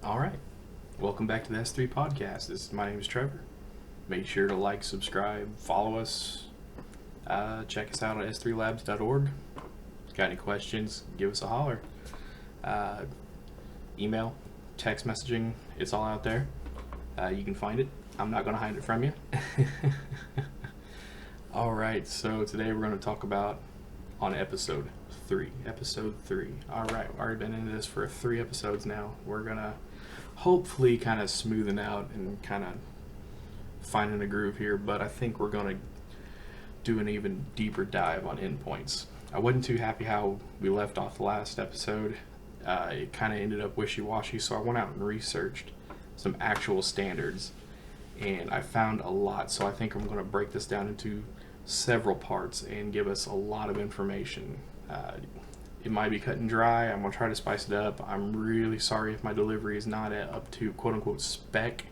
All right. Welcome back to the S3 podcast. My name is Trevor. Make sure to like, subscribe, follow us. Check us out at s3labs.org. Got any questions, give us a holler. Email, text messaging, it's all out there. You can find it. I'm not going to hide it from you. All right, so today we're going to talk about on episode 3. All right, we've already been into this for 3 episodes now. We're going to hopefully kind of smoothing out and kind of finding a groove here, but I think we're going to do an even deeper dive on endpoints. I wasn't too happy how we left off the last episode. It kind of ended up wishy-washy, so I went out and researched some actual standards, and I found a lot, so I think I'm going to break this down into several parts and give us a lot of information. It might be cut and dry. I'm going to try to spice it up. I'm really sorry if my delivery is not up to quote-unquote spec.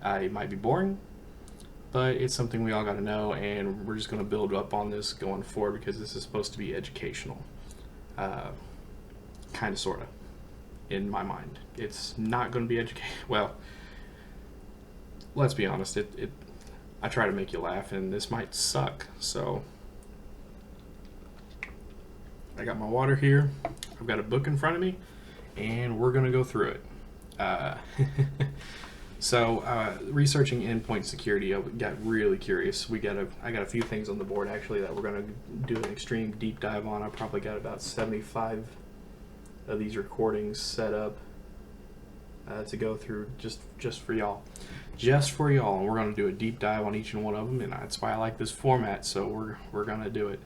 It might be boring, but it's something we all got to know, and we're just going to build up on this going forward because this is supposed to be educational. Kind of, sort of, in my mind. It's not going to be educational. Well, let's be honest. I try to make you laugh, and this might suck, so I got my water here, I've got a book in front of me, and we're going to go through it. Researching endpoint security, I got really curious. I got a few things on the board actually that we're going to do an extreme deep dive on. I probably got about 75 of these recordings set up to go through just for y'all. And we're going to do a deep dive on each and one of them, and that's why I like this format, so we're going to do it.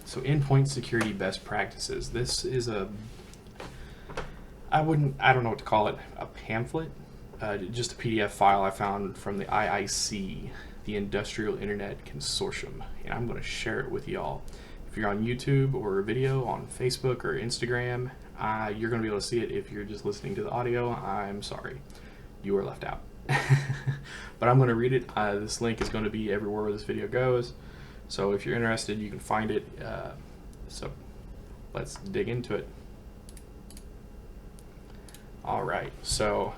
So endpoint security best practices. This is I don't know what to call it, a pamphlet, just a PDF file I found from the IIC, the Industrial Internet Consortium, and I'm going to share it with y'all. If you're on YouTube or video on Facebook or Instagram, you're going to be able to see it. If you're just listening to the audio, I'm sorry, you are left out. But I'm going to read it. This link is going to be everywhere where this video goes. So if you're interested, you can find it. So let's dig into it. All right. So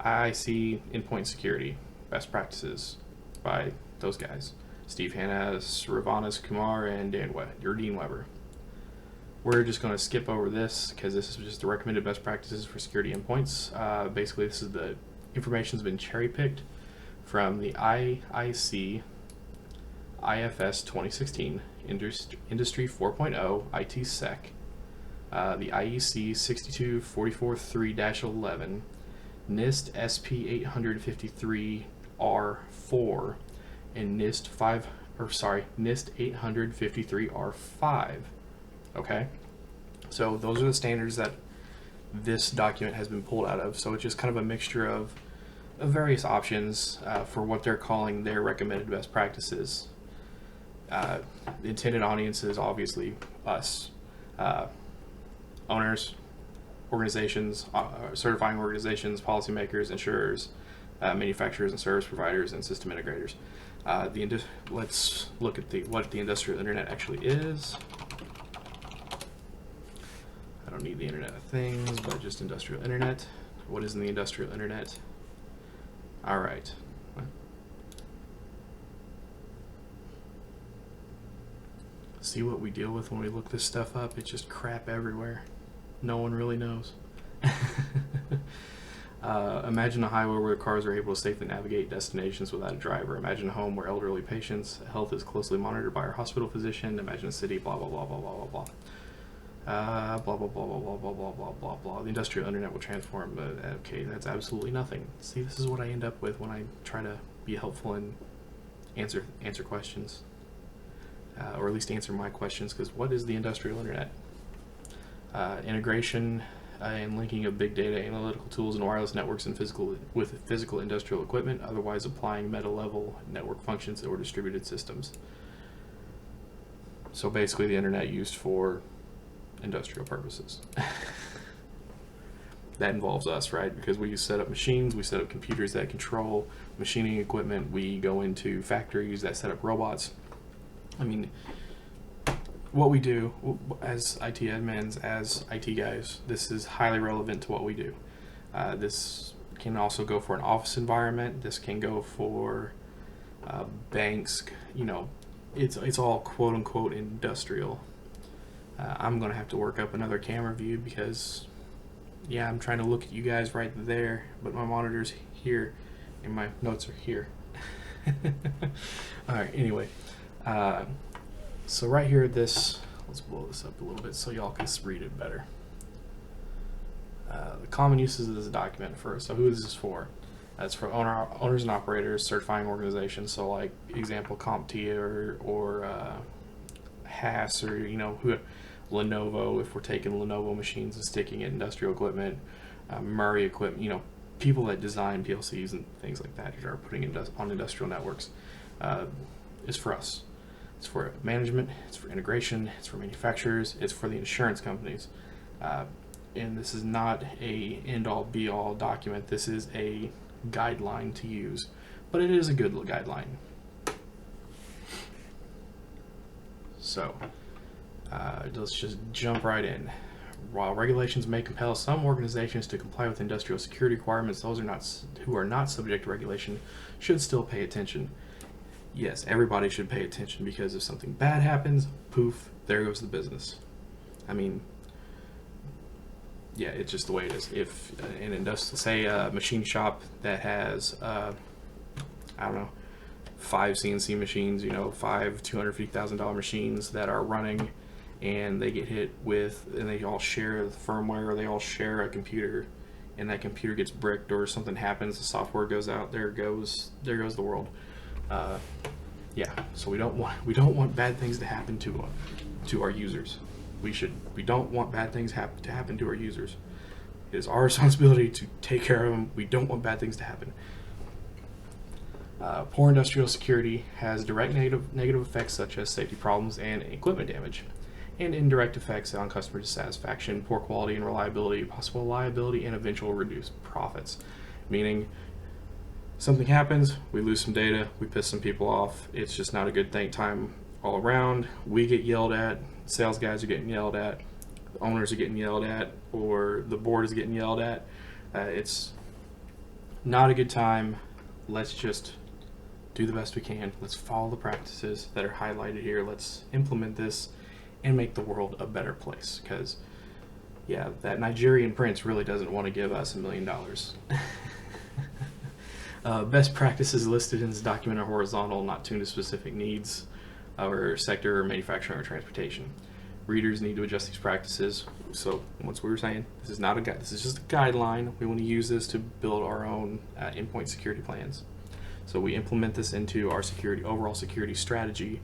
IIC Endpoint Security Best Practices by those guys. Steve Hannas, Ravanas Kumar, and Dean Weber. We're just going to skip over this because this is just the recommended best practices for security endpoints. Basically, this is the information's been cherry-picked from the IIC IFS 2016 Industry 4.0 IT Sec, the IEC 62443-11, NIST SP 853R4, and NIST 853R5. Okay, so those are the standards that this document has been pulled out of. So it's just kind of a mixture of various options for what they're calling their recommended best practices. The intended audience is obviously us, owners, organizations, certifying organizations, policymakers, insurers, manufacturers and service providers, and system integrators. Let's look at what the industrial internet actually is. I don't need the Internet of Things, but just industrial internet. What is in the industrial internet? All right. See what we deal with when we look this stuff up? It's just crap everywhere. No one really knows. Imagine a highway where cars are able to safely navigate destinations without a driver. Imagine a home where elderly patients' health is closely monitored by our hospital physician. Imagine a city, blah, blah, blah, blah, blah, blah, blah. Blah, blah, blah, blah, blah, blah, blah, blah, blah, blah. The industrial internet will transform. Okay, that's absolutely nothing. See, this is what I end up with when I try to be helpful and answer questions. Or at least answer my questions, because what is the industrial internet? Integration and linking of big data, analytical tools, and wireless networks and physical industrial equipment, otherwise applying meta-level network functions or distributed systems. So basically the internet used for industrial purposes. That involves us, right? Because we set up machines, we set up computers that control machining equipment, we go into factories that set up robots. I mean, what we do as IT admins, as IT guys, this is highly relevant to what we do. This can also go for an office environment. This can go for banks. It's all quote unquote industrial. I'm gonna have to work up another camera view because, yeah, I'm trying to look at you guys right there, but my monitor's here and my notes are here. All right. Anyway, so right here, let's blow this up a little bit so y'all can read it better. The common uses of this document first. So who is this for? It's for owners and operators, certifying organizations. So like example, CompTIA or HAS or Lenovo. If we're taking Lenovo machines and sticking it in industrial equipment, Murray equipment. People that design PLCs and things like that are putting on industrial networks. Is for us. It's for management. It's for integration. It's for manufacturers. It's for the insurance companies. And this is not a end-all be-all document. This is a guideline to use, but it is a good guideline. So let's just jump right in. While regulations may compel some organizations to comply with industrial security requirements, those who are not subject to regulation should still pay attention. Yes, everybody should pay attention because if something bad happens, poof, there goes the business. I mean, yeah, it's just the way it is. If an industrial, say a machine shop that has, 5 CNC machines, 5 $250,000 machines that are running, and they get hit with, and they all share the firmware, or they all share a computer, and that computer gets bricked, or something happens, the software goes out, there goes the world. Yeah, so we don't want bad things to happen to our users. We don't want bad things to happen to our users. It is our responsibility to take care of them. We don't want bad things to happen. Poor industrial security has direct negative effects such as safety problems and equipment damage, and indirect effects on customer dissatisfaction, poor quality and reliability, possible liability, and eventual reduced profits. Meaning, something happens, we lose some data, we piss some people off. It's just not a good time all around. We get yelled at. Sales guys are getting yelled at. Owners are getting yelled at, or the board is getting yelled at. It's not a good time. Let's just do the best we can. Let's follow the practices that are highlighted here. Let's implement this and make the world a better place. Because, yeah, that Nigerian prince really doesn't want to give us $1 million. Best practices listed in this document are horizontal, not tuned to specific needs or sector or manufacturing or transportation. Readers need to adjust these practices. So, once we were saying, this is not a guide. This is just a guideline. We want to use this to build our own endpoint security plans. So we implement this into our overall security strategy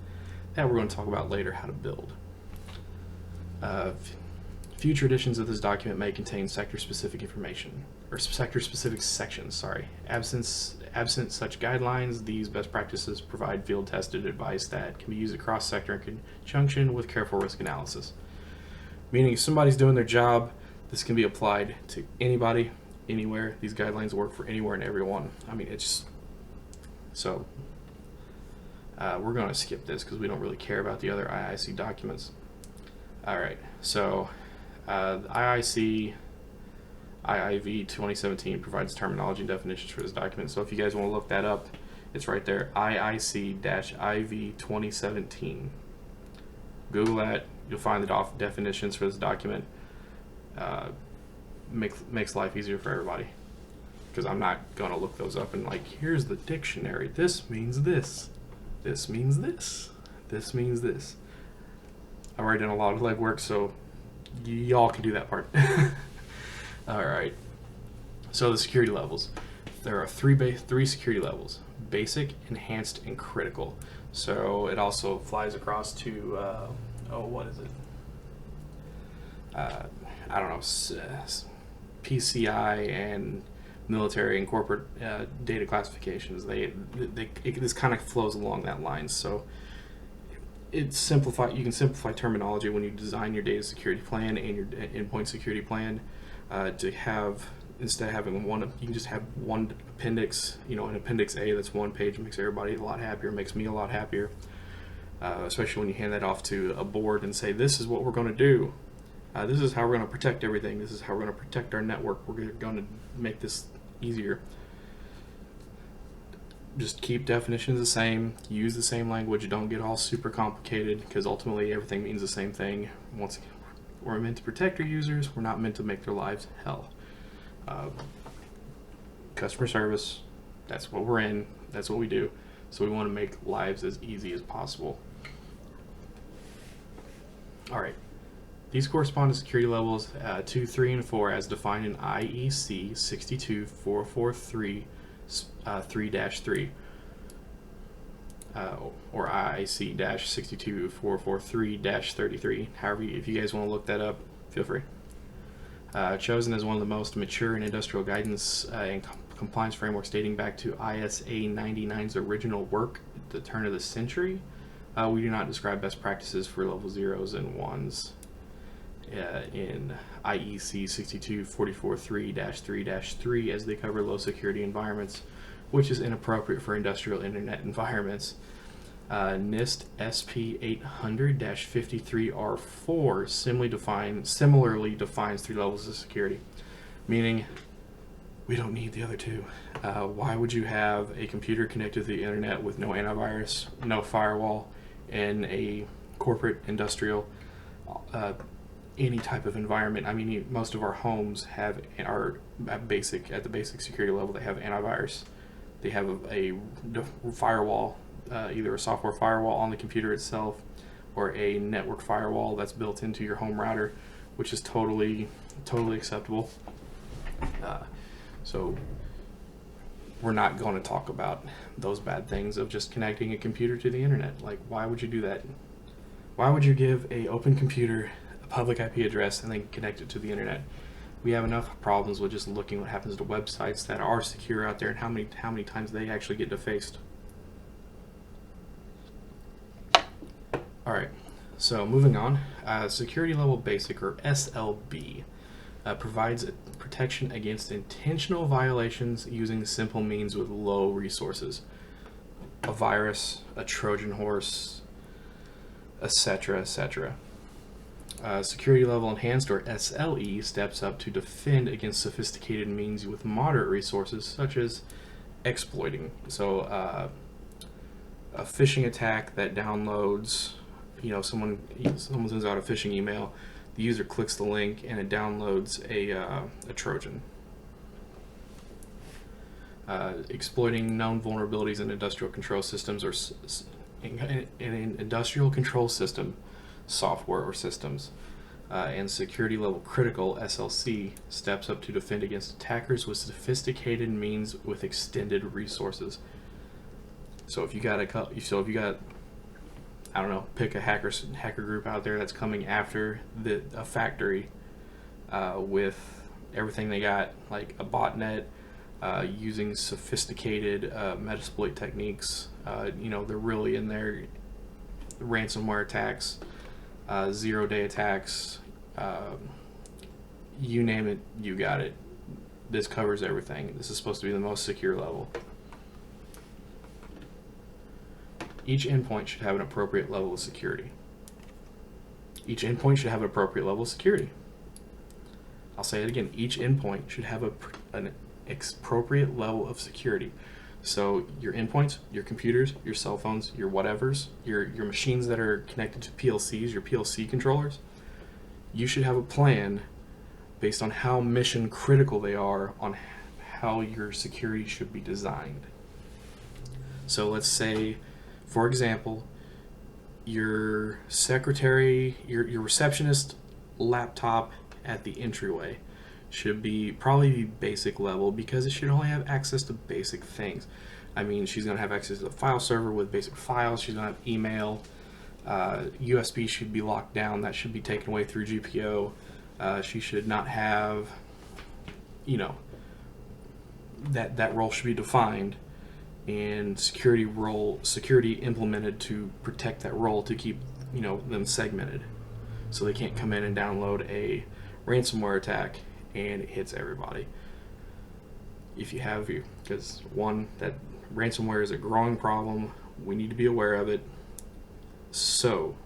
that we're going to talk about later how to build. Future editions of this document may contain sector-specific information, or sector-specific sections, sorry. Absent such guidelines, these best practices provide field-tested advice that can be used across sector in conjunction with careful risk analysis. Meaning if somebody's doing their job, this can be applied to anybody, anywhere. These guidelines work for anywhere and everyone. I mean, it's... So, we're going to skip this because we don't really care about the other IIC documents. Alright, so IIC IIV 2017 provides terminology and definitions for this document. So if you guys want to look that up, it's right there, IIC-IV 2017. Google that, you'll find the definitions for this document. Makes life easier for everybody. Because I'm not going to look those up and here's the dictionary. This means this. This means this. This means this. I've already done a lot of legwork, so y'all can do that part. Alright. So the security levels. There are three security levels. Basic, enhanced, and critical. So it also flies across to, what is it? I don't know, PCI and military and corporate data classifications. This kind of flows along that line. So you can simplify terminology when you design your data security plan and your endpoint security plan to have, instead of having one, you can just have one appendix, an appendix A that's one page, makes everybody a lot happier, makes me a lot happier. especially when you hand that off to a board and say, this is what we're going to do. This is how we're going to protect everything. This is how we're going to protect our network. We're going to make this easier. Just keep definitions the same. Use the same language. Don't get all super complicated, because ultimately everything means the same thing. Once again, we're meant to protect our users. We're not meant to make their lives hell. Customer service, that's what we're in. That's what we do. So we want to make lives as easy as possible. All right. These correspond to security levels 2, 3, and 4 as defined in IEC 62443 3-3, or IIC 62443-33. However, if you guys want to look that up, feel free. Chosen as one of the most mature in industrial guidance and compliance frameworks dating back to ISA 99's original work at the turn of the century, we do not describe best practices for level 0s and 1s in IEC 62443-3-3, as they cover low security environments, which is inappropriate for industrial internet environments. NIST SP 800-53R4 similarly defines 3 levels of security, meaning we don't need the other 2. Why would you have a computer connected to the internet with no antivirus, no firewall, in a corporate, industrial, any type of environment? I mean, most of our homes are at the basic security level. They have antivirus. They have a firewall, either a software firewall on the computer itself, or a network firewall that's built into your home router, which is totally acceptable. So we're not going to talk about those bad things of just connecting a computer to the internet. Like, why would you do that? Why would you give a open computer a public IP address and then connect it to the internet? We have enough problems with just looking what happens to websites that are secure out there, and how many times they actually get defaced. All right, so moving on, security level basic, or SLB, provides protection against intentional violations using simple means with low resources. A virus, a Trojan horse, etc., etc. Security level enhanced, or SLE, steps up to defend against sophisticated means with moderate resources, such as exploiting. So a phishing attack that downloads, someone sends out a phishing email, the user clicks the link and it downloads a Trojan. Exploiting known vulnerabilities in industrial control systems, or in industrial control system software or systems. And security level critical, SLC, steps up to defend against attackers with sophisticated means with extended resources. So if you got I don't know, pick a hacker group out there that's coming after a factory with everything they got, like a botnet, using sophisticated Metasploit techniques. They're really in there. Ransomware attacks, 0-day attacks, you name it, you got it. This covers everything. This is supposed to be the most secure level. Each endpoint should have an appropriate level of security. Each endpoint should have an appropriate level of security. I'll say it again. Each endpoint should have an appropriate level of security. So your endpoints, your computers, your cell phones, your whatevers, your machines that are connected to PLCs, your PLC controllers, you should have a plan based on how mission critical they are on how your security should be designed. So let's say, for example, your secretary, your receptionist laptop at the entryway should probably be basic level, because it should only have access to basic things. I mean, she's going to have access to the file server with basic files. She's going to have email. USB should be locked down. That should be taken away through GPO. She should not have, that role should be defined, and security implemented to protect that role, to keep them segmented, so they can't come in and download a ransomware attack and it hits everybody. Because that ransomware is a growing problem, we need to be aware of it. So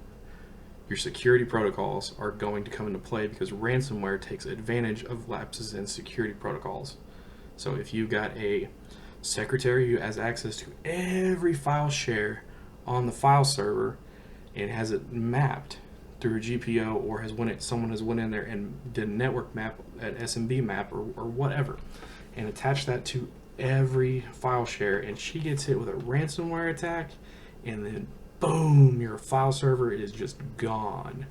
your security protocols are going to come into play because ransomware takes advantage of lapses in security protocols. So if you've got a secretary who has access to every file share on the file server and has it mapped through a GPO, or someone has went in there and did a network map, an SMB map, or whatever, and attached that to every file share, and she gets hit with a ransomware attack, and then boom, your file server is just gone.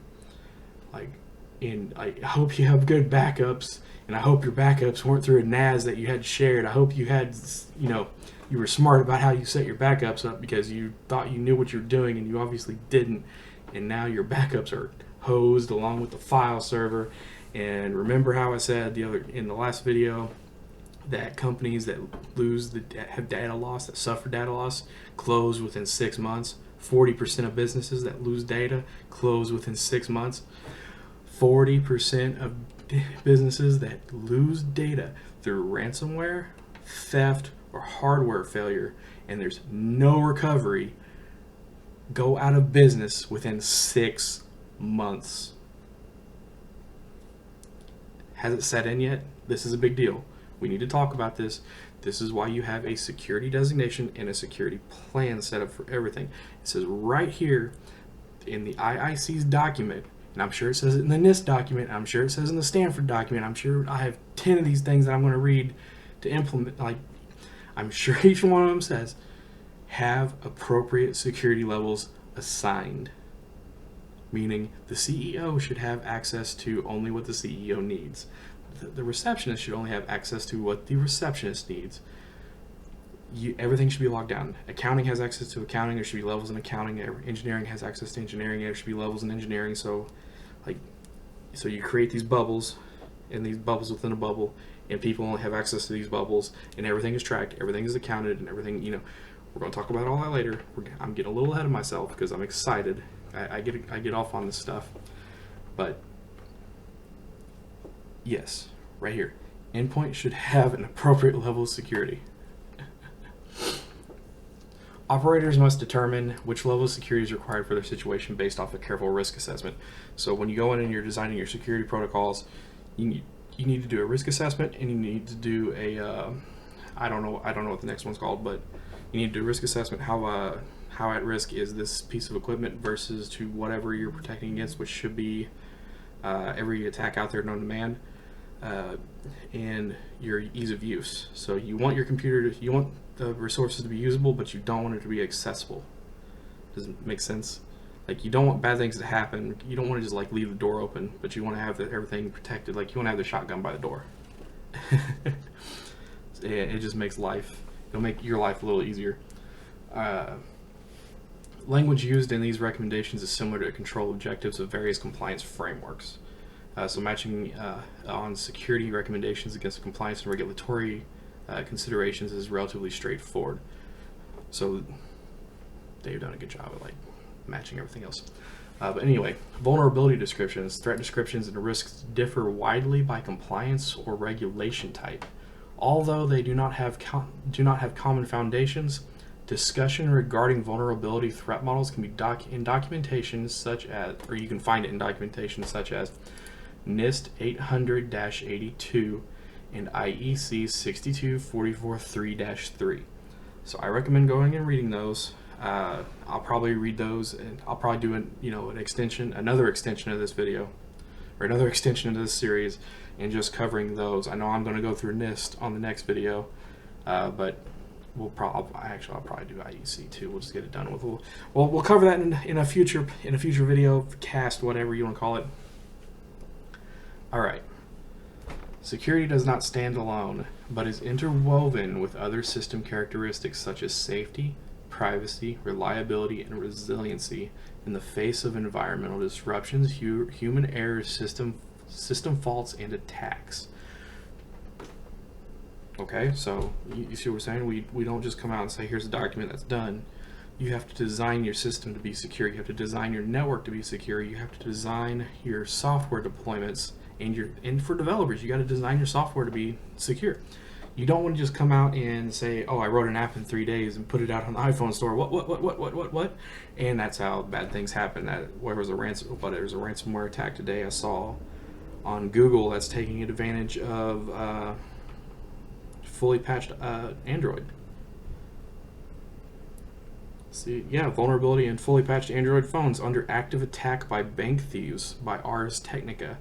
And I hope you have good backups, and I hope your backups weren't through a NAS that you had shared. I hope you had, you were smart about how you set your backups up, because you thought you knew what you were doing, and you obviously didn't. And now your backups are hosed along with the file server. And remember how I said in the last video that companies that have data loss, that suffer data loss, close within 6 months. 40% of businesses that lose data close within 6 months. 40% of businesses that lose data through ransomware, theft, or hardware failure, and there's no recovery, go out of business within 6 months. Has it set in yet? This is a big deal. We need to talk about this. This is why you have a security designation and a security plan set up for everything. It says right here in the IIC's document, and I'm sure it says it in the NIST document, I'm sure it says in the Stanford document, I'm sure I have 10 of these things that I'm going to read to implement. I'm sure each one of them says, have appropriate security levels assigned. Meaning the CEO should have access to only what the CEO needs. The receptionist should only have access to what the receptionist needs. Everything should be locked down. Accounting has access to accounting. There should be levels in accounting. Engineering has access to engineering. There should be levels in engineering. So you create these bubbles, and these bubbles within a bubble, and people only have access to these bubbles, and everything is tracked, everything is accounted, and everything. We're going to talk about all that later. I'm getting a little ahead of myself because I'm excited. I get off on this stuff, but yes, right here, Endpoint should have an appropriate level of security. Operators must determine which level of security is required for their situation based off a careful risk assessment. So when you go in and you're designing your security protocols, you need to do a risk assessment, and you need to do a I don't know what the next one's called, but you need to do a risk assessment. How at risk is this piece of equipment versus to whatever you're protecting against, which should be every attack out there known to man, and your ease of use. So you want your computer you want the resources to be usable, but you don't want it to be accessible. Does it make sense? You don't want bad things to happen. You don't want to just leave the door open, but you want to have everything protected. You want to have the shotgun by the door. It just makes it'll make your life a little easier. Language used in these recommendations is similar to control objectives of various compliance frameworks. So matching on security recommendations against compliance and regulatory considerations is relatively straightforward. So they've done a good job at matching everything else. But anyway, vulnerability descriptions, threat descriptions, and risks differ widely by compliance or regulation type. Although they do not have common foundations, discussion regarding vulnerability threat models can be in documentation such as, or you can find it in documentation such as NIST 800-82 and IEC 62443-3. So I recommend going and reading those. I'll probably read those, and I'll probably do another extension of this video, or another extension of this series, and just covering those. I know I'm going to go through NIST on the next video, but I'll probably do IEC too. We'll just get it done with. We'll cover that in a future video, cast, whatever you want to call it. All right. Security does not stand alone, but is interwoven with other system characteristics such as safety, privacy, reliability, and resiliency in the face of environmental disruptions, human errors, system faults, and attacks. Okay, so you see what we're saying? We don't just come out and say, here's a document that's done. You have to design your system to be secure. You have to design your network to be secure. You have to design your software deployments, and for developers, you got to design your software to be secure. You don't want to just come out and say, "Oh, I wrote an app in 3 days and put it out on the iPhone store." What? And that's how bad things happen. There was a ransomware attack today I saw on Google that's taking advantage of fully patched Android. See, yeah, vulnerability in fully patched Android phones under active attack by bank thieves by Ars Technica.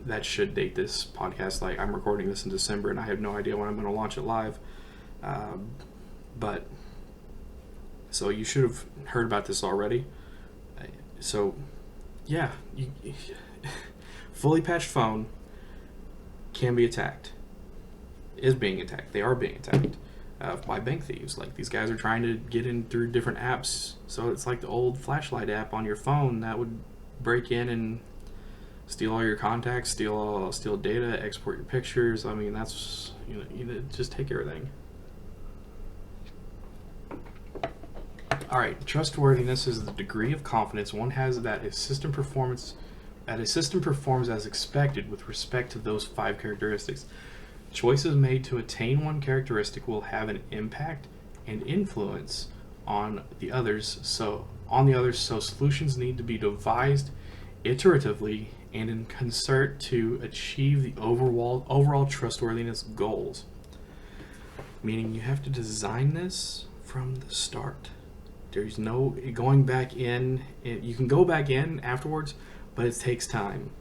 That should date this podcast. Like, I'm recording this in December, and I have no idea when I'm going to launch it live. But so you should have heard about this already. So, yeah, fully patched phone can be attacked. Is being attacked. They are being attacked by bank thieves. Like, these guys are trying to get in through different apps. So it's like the old flashlight app on your phone that would break in and steal all your contacts, steal data, export your pictures. I mean, that's, just take everything. All right, trustworthiness is the degree of confidence one has that a system performs as expected with respect to those 5 characteristics. Choices made to attain one characteristic will have an impact and influence on the others. So solutions need to be devised iteratively and in concert to achieve the overall trustworthiness goals. Meaning you have to design this from the start. There's no going back in. You can go back in afterwards, but it takes time.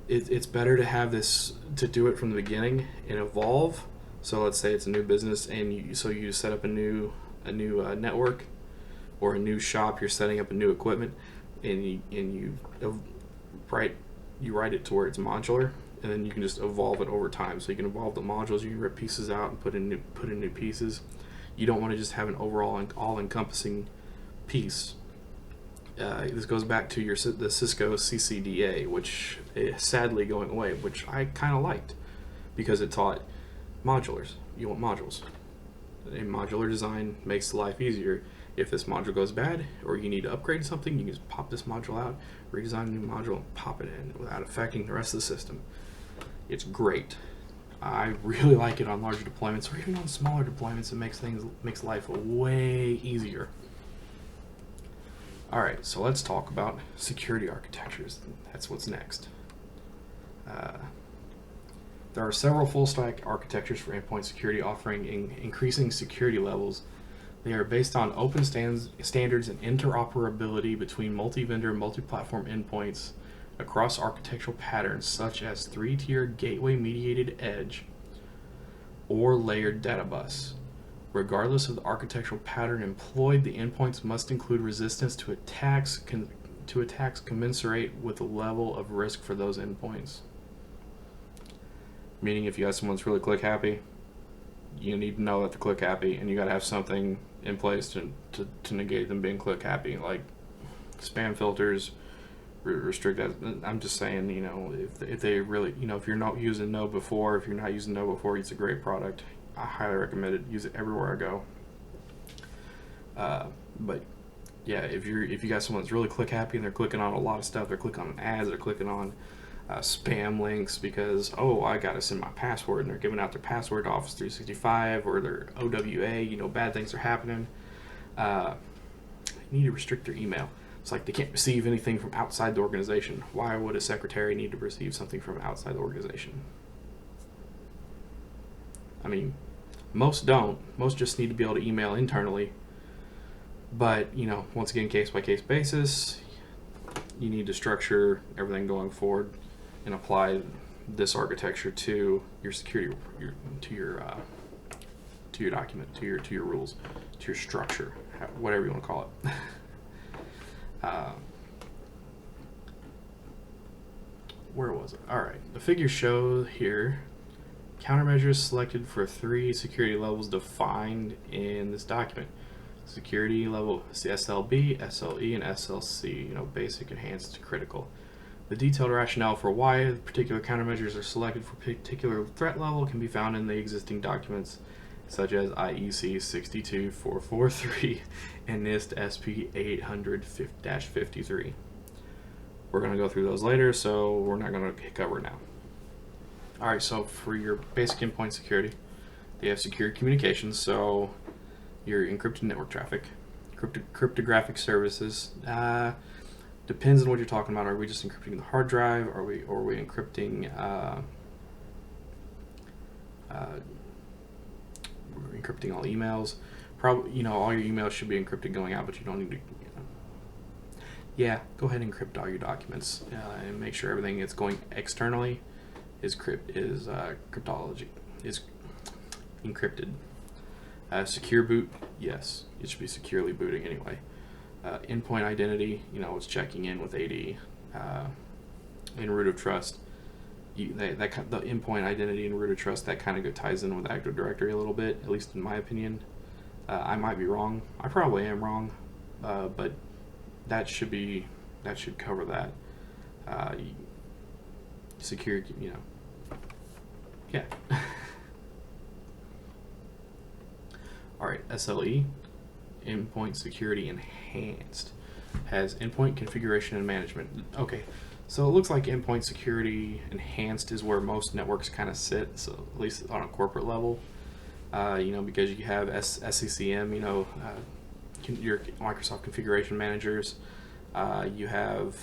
It's better to have this, to do it from the beginning and evolve. So let's say it's a new business, and you set up a new network or a new shop. You're setting up a new equipment, and you write it to where it's modular, and then you can just evolve it over time. So you can evolve the modules. You can rip pieces out and put in new pieces. You don't want to just have an overall all-encompassing piece. This goes back to the Cisco CCDA, which is sadly going away, which I kind of liked because it taught modulars. You want modules. A modular design makes life easier. If this module goes bad or you need to upgrade something, you can just pop this module out, redesign a new module, and pop it in without affecting the rest of the system. It's great. I really like it on larger deployments, or even on smaller deployments. It makes life way easier. All right, so let's talk about security architectures. That's what's next. There are several full-stack architectures for endpoint security offering increasing security levels. They are based on open standards and interoperability between multi-vendor and multi-platform endpoints across architectural patterns such as 3-tier gateway-mediated edge or layered data bus. Regardless of the architectural pattern employed, the endpoints must include resistance to attacks commensurate with the level of risk for those endpoints. Meaning, if you got someone that's really click happy, you need to know that they're click happy, and you got to have something in place to negate them being click happy, like spam filters, restrict that. I'm just saying, if they really, if you're not using Node before, it's a great product. I highly recommend it. Use it everywhere I go. But yeah, if you got someone that's really click happy and they're clicking on a lot of stuff, they're clicking on ads, they're clicking on spam links because, I gotta send my password, and they're giving out their password to Office 365 or their OWA, bad things are happening. You need to restrict their email. It's like they can't receive anything from outside the organization. Why would a secretary need to receive something from outside the organization? I mean, most don't. Most just need to be able to email internally. But, once again, case-by-case basis, you need to structure everything going forward and apply this architecture to your security, to your document, to your rules, to your structure, whatever you want to call it. Where was it? All right, the figures show here countermeasures selected for 3 security levels defined in this document. Security level SLB, SLE, and SLC, basic, enhanced, critical. The detailed rationale for why particular countermeasures are selected for particular threat level can be found in the existing documents, such as IEC 62443 and NIST SP 800-53. We're going to go through those later, so we're not going to cover it now. All right, so for your basic endpoint security, they have secure communications, so your encrypted network traffic, cryptographic services. Depends on what you're talking about. Are we just encrypting the hard drive? Or are we encrypting? We're encrypting all emails. Probably, all your emails should be encrypted going out, but you don't need to. Yeah, go ahead and encrypt all your documents and make sure everything that's going externally is cryptology is encrypted. Secure boot, yes, it should be securely booting anyway. Endpoint identity, it's checking in with AD. In root of trust, the endpoint identity and root of trust, that kind of ties in with Active Directory a little bit, at least in my opinion. I might be wrong. I probably am wrong, but that should cover that. Secure, yeah. All right, SLE, Endpoint Security Enhanced, has Endpoint Configuration and Management. Okay, so it looks like Endpoint Security Enhanced is where most networks kind of sit, so at least on a corporate level, because you have SCCM, your Microsoft Configuration Managers, you have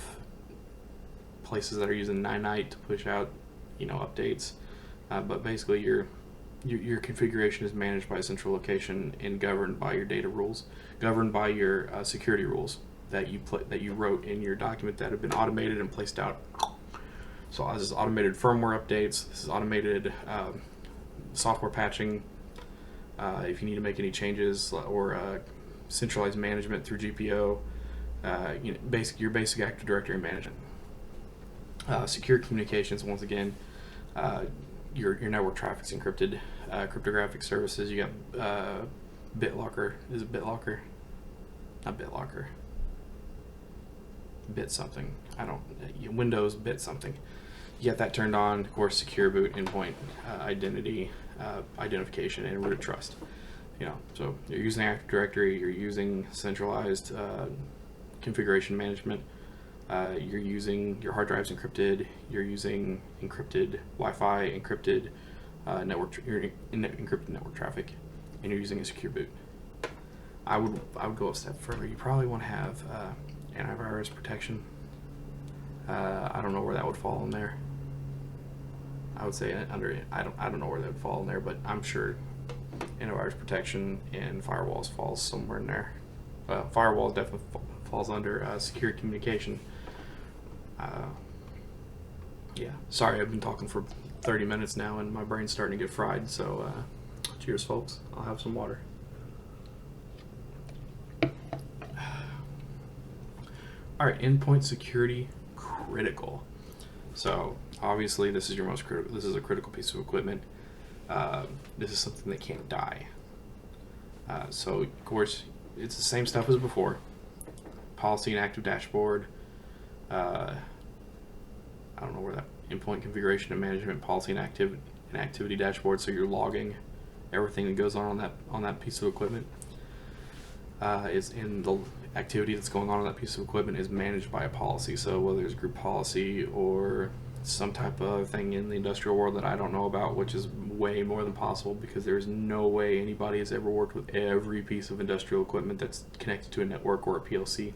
places that are using Ninite to push out, updates, but basically your configuration is managed by a central location and governed by your data rules, governed by your security rules that you wrote in your document that have been automated and placed out. So this is automated firmware updates. This is automated software patching. If you need to make any changes or centralized management through GPO, your basic Active Directory management. Secure communications, once again, your network traffic's encrypted. Cryptographic services, you got BitLocker. Is it BitLocker? Not BitLocker. Bit something. Windows bit something. You got that turned on. Of course, secure boot, endpoint identity, identification, and root of trust. So you're using Active Directory. You're using centralized configuration management. You're using your hard drives encrypted. You're using encrypted Wi-Fi, encrypted encrypted network traffic, and you're using a secure boot. I would go a step further. You probably want to have antivirus protection. I don't know where that would fall in there. I would say under I don't know where that would fall in there, but I'm sure antivirus protection and firewalls falls somewhere in there. Firewalls definitely falls under secure communication. Yeah, sorry, I've been talking for 30 minutes now and my brain's starting to get fried, so cheers folks. I'll have some water. Alright, endpoint security critical. So obviously this is your most critical. This is a critical piece of equipment. This is something that can't die. So of course it's the same stuff as before. Policy and active dashboard. I don't know where that endpoint configuration and management, policy and activity dashboard. So you're logging everything that goes on that piece of equipment. Is in the activity that's going on that piece of equipment is managed by a policy. So whether it's group policy or some type of thing in the industrial world that I don't know about, which is way more than possible because there's no way anybody has ever worked with every piece of industrial equipment that's connected to a network or a PLC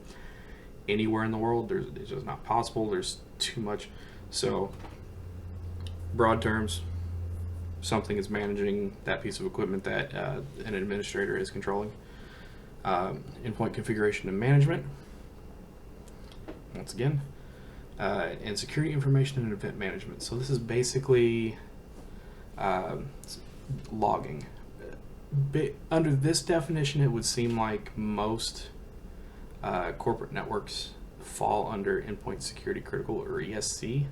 anywhere in the world. It's just not possible. There's too much. So broad terms, something is managing that piece of equipment that an administrator is controlling. Endpoint configuration and management, once again, and security information and event management. So this is basically logging. Under this definition, it would seem like most corporate networks fall under endpoint security critical or ESC,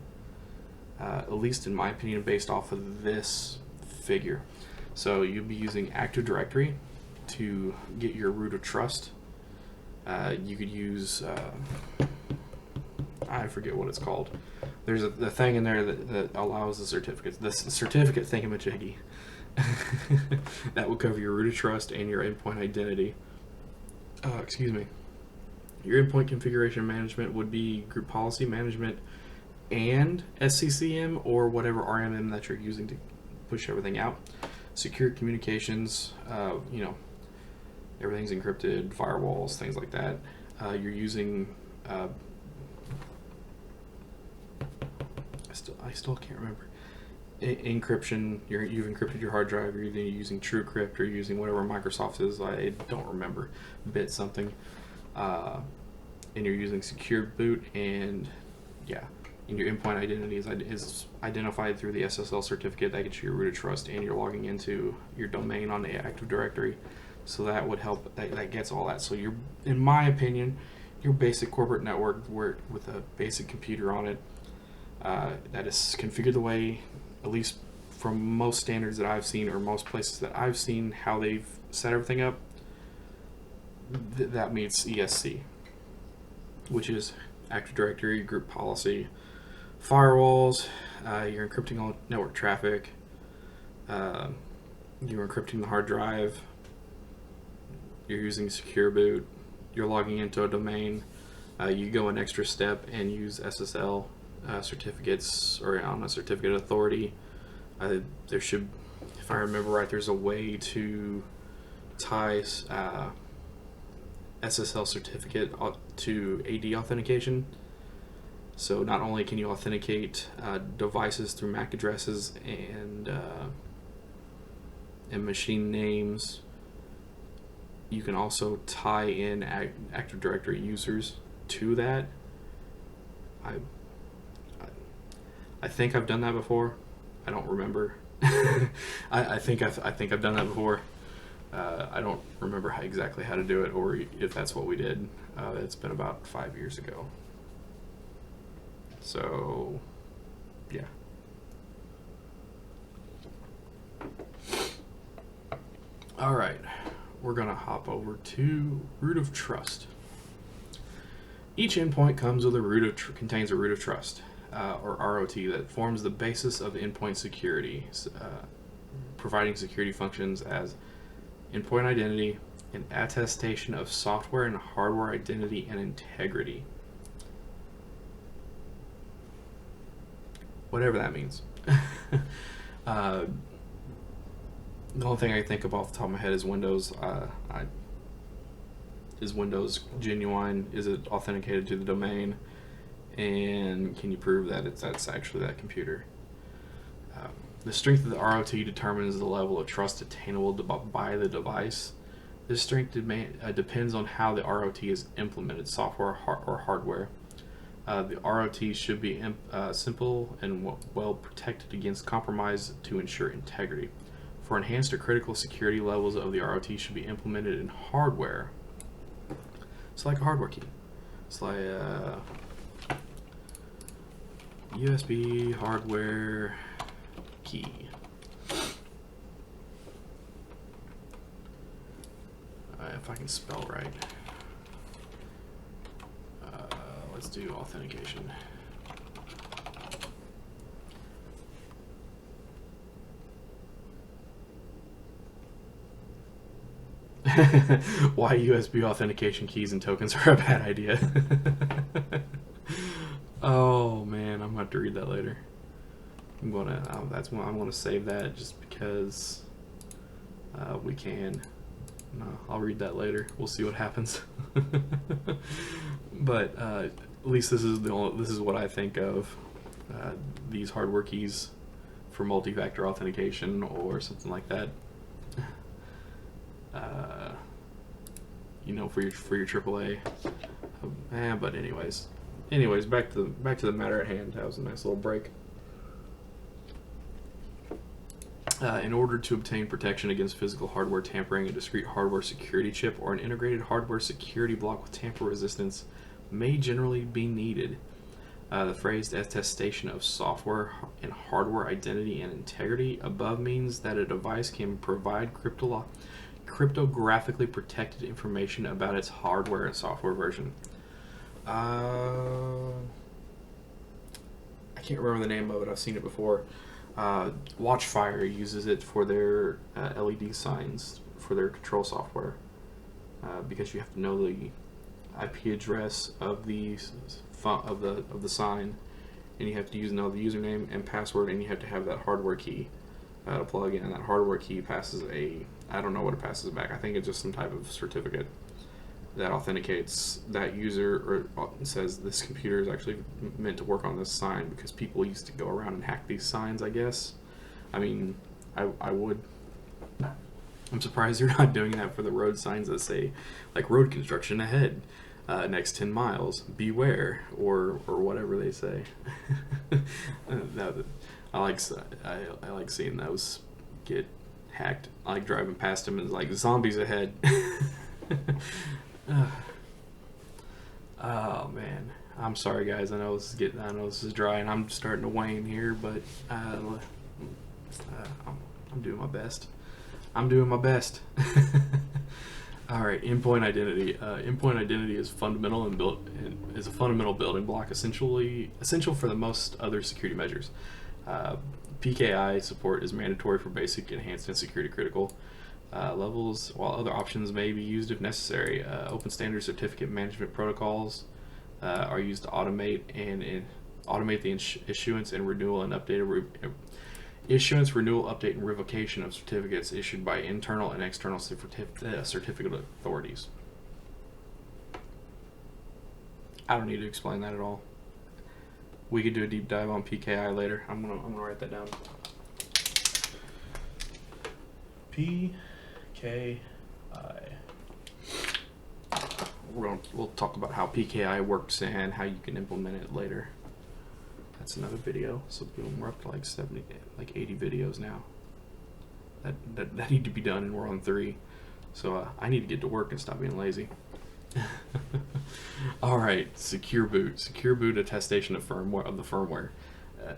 at least in my opinion, based off of this figure. So you'd be using Active Directory to get your root of trust. You could use I forget what it's called. There's the thing in there that allows the certificates. The certificate thingamajiggy that will cover your root of trust and your endpoint identity. Excuse me. Your endpoint configuration management would be group policy management, and SCCM or whatever RMM that you're using to push everything out. Secure communications, everything's encrypted, firewalls, things like that. You're using, I still can't remember. Encryption, you've encrypted your hard drive, you're either using TrueCrypt or using whatever Microsoft is, I don't remember, bit something. And you're using secured boot, and your endpoint identity is identified through the SSL certificate that gets you your root of trust, and you're logging into your domain on the Active Directory. So that would help, that gets all that. So in my opinion, your basic corporate network with a basic computer on it that is configured the way, at least from most standards that I've seen or most places that I've seen how they've set everything up, that meets ESC, which is Active Directory, group policy, firewalls, you're encrypting all network traffic, you're encrypting the hard drive, you're using secure boot, you're logging into a domain, you go an extra step and use SSL certificates or on a certificate of authority. There should, if I remember right, there's a way to tie SSL certificate to AD authentication. So not only can you authenticate devices through MAC addresses and machine names, you can also tie in Active Directory users to that. I think I've done that before. I don't remember. I think I've done that before. I don't remember exactly how to do it, or if that's what we did. It's been about 5 years ago. So, yeah. All right, we're gonna hop over to root of trust. Each endpoint comes with contains a root of trust, or ROT, that forms the basis of endpoint security, providing security functions as endpoint identity and attestation of software and hardware identity and integrity. Whatever that means. The only thing I think of off the top of my head is Windows. Is Windows genuine? Is it authenticated to the domain? And can you prove that that's actually that computer? The strength of the ROT determines the level of trust attainable by the device. This strength depends on how the ROT is implemented, software or hardware. The ROT should be simple and well protected against compromise to ensure integrity. For enhanced or critical security, levels of the ROT should be implemented in hardware. It's like a hardware key. It's like USB hardware key. If I can spell right. Let's do authentication. Why USB authentication keys and tokens are a bad idea. Oh man, I'm gonna have to read that later. I'm gonna save that just because we can. No, I'll read that later. We'll see what happens. But at least this is what I think of these hardware keys for multi-factor authentication or something like that. For your AAA. But anyways, back to the matter at hand. That was a nice little break. In order to obtain protection against physical hardware tampering, a discrete hardware security chip or an integrated hardware security block with tamper resistance may generally be needed. The phrase attestation of software and hardware identity and integrity above means that a device can provide cryptographically protected information about its hardware and software version. I can't remember the name of it. I've seen it before. Watchfire uses it for their LED signs for their control software because you have to know the IP address of the sign and you have to know the username and password, and you have to have that hardware key to plug in. And that hardware key passes I don't know what it passes back. I think it's just some type of certificate that authenticates that user, or says this computer is actually meant to work on this sign, because people used to go around and hack these signs, I guess. I mean, I would. I'm surprised they're not doing that for the road signs that say, like, road construction ahead, next 10 miles, beware, or whatever they say. I like seeing those get hacked. I like driving past them and like, zombies ahead. Oh man, I'm sorry guys. I know this is dry and I'm starting to wane here, but I'm doing my best. All right, endpoint identity. Endpoint identity is fundamental and is a fundamental building block, essential for the most other security measures. PKI support is mandatory for basic, enhanced, and security critical levels, while other options may be used if necessary. Open standard certificate management protocols are used to automate the issuance and renewal and renewal, update, and revocation of certificates issued by internal and external certificate authorities. I don't need to explain that at all. We could do a deep dive on PKI later. I'm gonna write that down. PKI. We'll talk about how PKI works and how you can implement it later. That's another video. So we're up to like 80 videos now. That need to be done, and we're on 3. So I need to get to work and stop being lazy. All right, secure boot. Secure boot attestation of the firmware.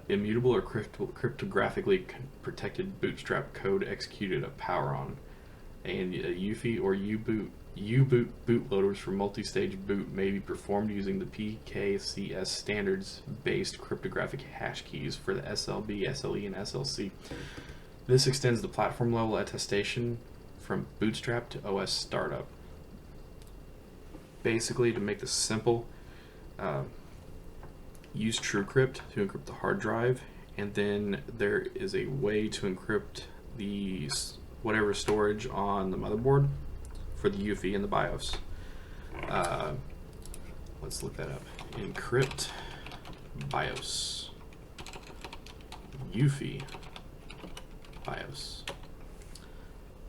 Immutable or cryptographically protected bootstrap code executed at power on, and UEFI or U-boot bootloaders for multi-stage boot may be performed using the PKCS standards-based cryptographic hash keys for the SLB, SLE, and SLC. This extends the platform-level attestation from bootstrap to OS startup. Basically, to make this simple, use TrueCrypt to encrypt the hard drive, and then there is a way to encrypt the whatever storage on the motherboard for the UEFI and the BIOS. Let's look that up. Encrypt BIOS. UEFI BIOS.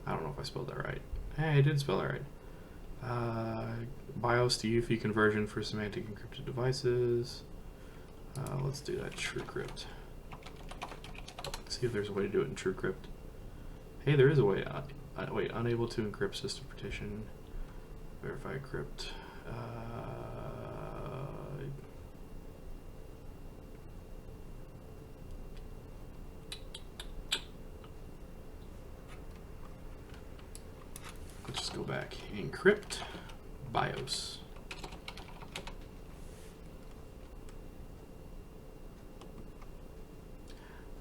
I don't know if I spelled that right. Hey, I did spell that right. BIOS to UEFI conversion for semantic encrypted devices. Let's do that. TrueCrypt. See if there's a way to do it in TrueCrypt. Hey, there is a way. Wait, unable to encrypt system partition. Verify crypt. Let's just go back. Encrypt BIOS.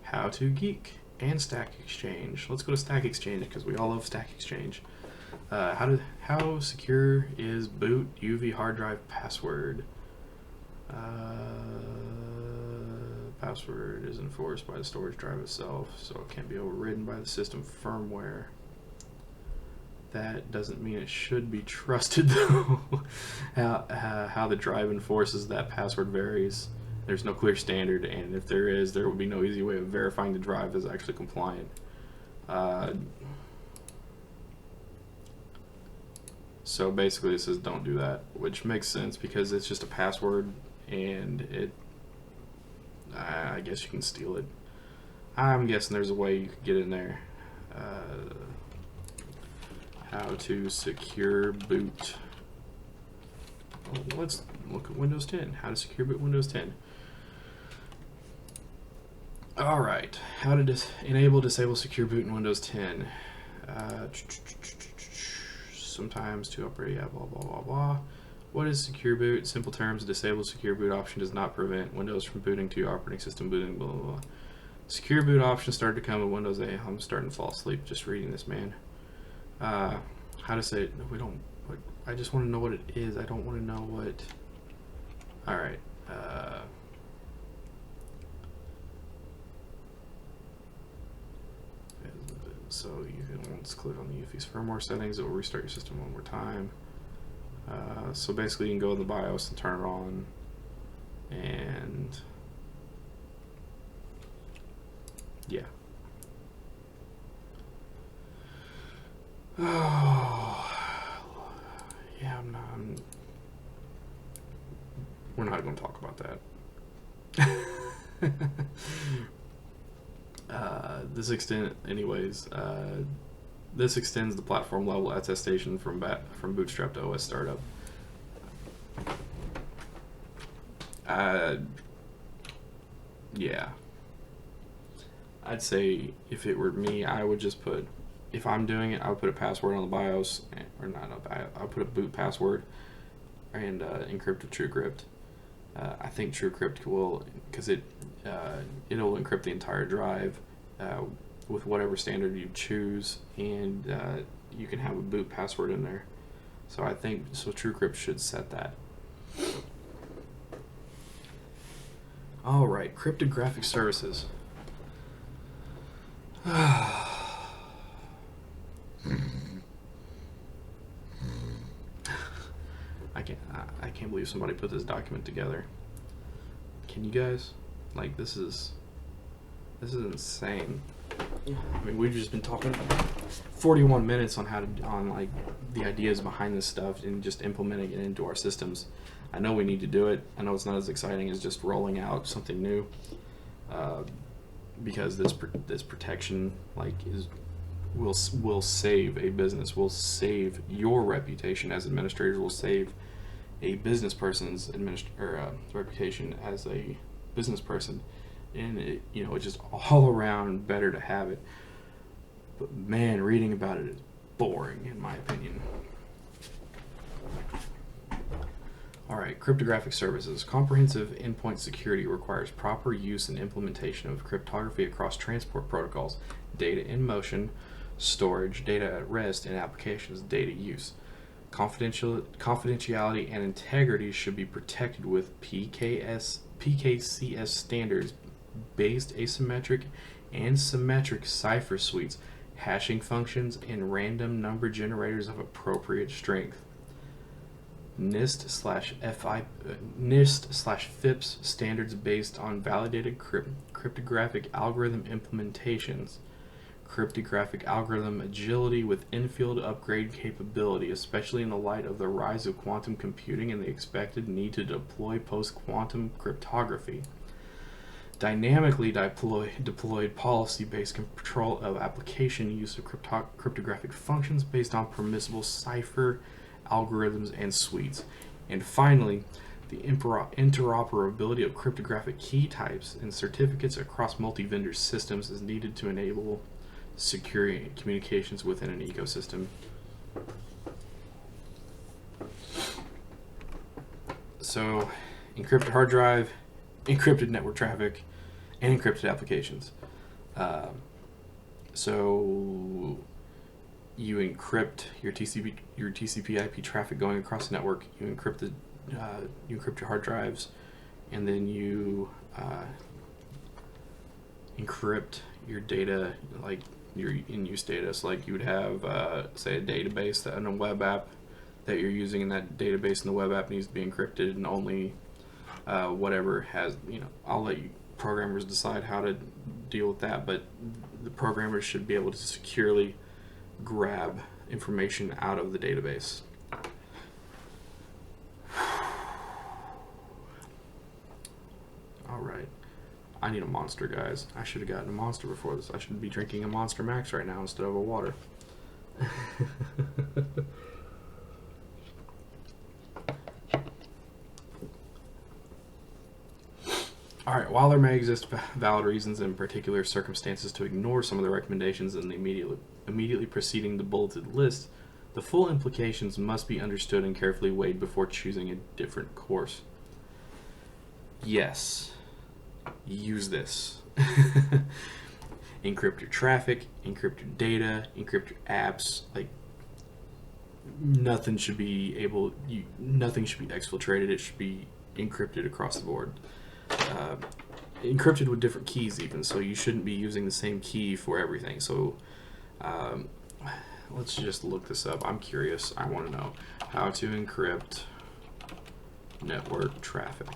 How to Geek and Stack Exchange. Let's go to Stack Exchange because we all love Stack Exchange. How secure is boot UV hard drive password? Password is enforced by the storage drive itself, so it can't be overridden by the system firmware. That doesn't mean it should be trusted though. How the drive enforces that password varies. There's no clear standard, and if there is, there will be no easy way of verifying the drive is actually compliant. So basically it says don't do that, which makes sense because it's just a password, and I guess you can steal it. I'm guessing there's a way you could get in there. How to secure boot. Let's look at Windows 10. How to secure boot Windows 10. Alright, how to disable secure boot in Windows 10. Sometimes to operate, yeah, blah, blah, blah, blah. What is secure boot? Simple terms, disable secure boot option does not prevent Windows from booting to your operating system booting, blah, blah, blah. Secure boot options started to come with Windows 8. I'm starting to fall asleep just reading this, man. How to say it? I just want to know what it is. I don't want to know what. Alright. So you can, once click on the UEFI's firmware settings, it will restart your system one more time. So basically you can go in the BIOS and turn it on, and yeah. Oh, yeah, we're not going to talk about that. This extends the platform level attestation from Bootstrap to OS startup. Yeah. I'd say if it were me, I would just put, if I'm doing it, I would put a password on the BIOS, or not a BIOS, I'll put a boot password and encrypt with TrueCrypt. I think TrueCrypt will, because it'll encrypt the entire drive with whatever standard you choose, and you can have a boot password in there. So I think TrueCrypt should set that. All right, Cryptographic Services. I can't believe somebody put this document together. Can you guys? Like, this is insane. I mean, we've just been talking 41 minutes on like the ideas behind this stuff and just implementing it into our systems. I know we need to do it. I know it's not as exciting as just rolling out something new, because this protection will save a business, will save your reputation as administrators, will save a business person's reputation as a business person, and it's just all around better to have it. But man, reading about it is boring in my opinion. Alright, Cryptographic Services. Comprehensive endpoint security requires proper use and implementation of cryptography across transport protocols, data in motion, storage, data at rest, and applications data use. Confidentiality and integrity should be protected with PKCS standards based asymmetric and symmetric cipher suites, hashing functions, and random number generators of appropriate strength. NIST/FIPS standards based on validated cryptographic algorithm implementations. Cryptographic algorithm agility with in-field upgrade capability, especially in the light of the rise of quantum computing and the expected need to deploy post-quantum cryptography. Dynamically deployed policy-based control of application use of cryptographic functions based on permissible cipher algorithms and suites. And finally, the interoperability of cryptographic key types and certificates across multi-vendor systems is needed to enable secure communications within an ecosystem. So, encrypted hard drive, encrypted network traffic, and encrypted applications. So you encrypt your TCP/IP traffic going across the network. You encrypt your hard drives, and then you encrypt your data, like your in-use data. So like you would have, say, a database and a web app that you're using, and that database in the web app needs to be encrypted, and only whatever has, I'll let you programmers decide how to deal with that, but the programmers should be able to securely grab information out of the database. Alright. I need a Monster, guys. I should have gotten a Monster before this. I should be drinking a Monster Max right now instead of a water. Alright, while there may exist valid reasons in particular circumstances to ignore some of the recommendations in the immediately preceding the bulleted list, the full implications must be understood and carefully weighed before choosing a different course. Yes, use this. Encrypt your traffic, encrypt your data, encrypt your apps. Like, nothing should be exfiltrated. It should be encrypted across the board. Encrypted with different keys even, so you shouldn't be using the same key for everything. So Let's just look this up. I'm curious. I want to know how to encrypt network traffic.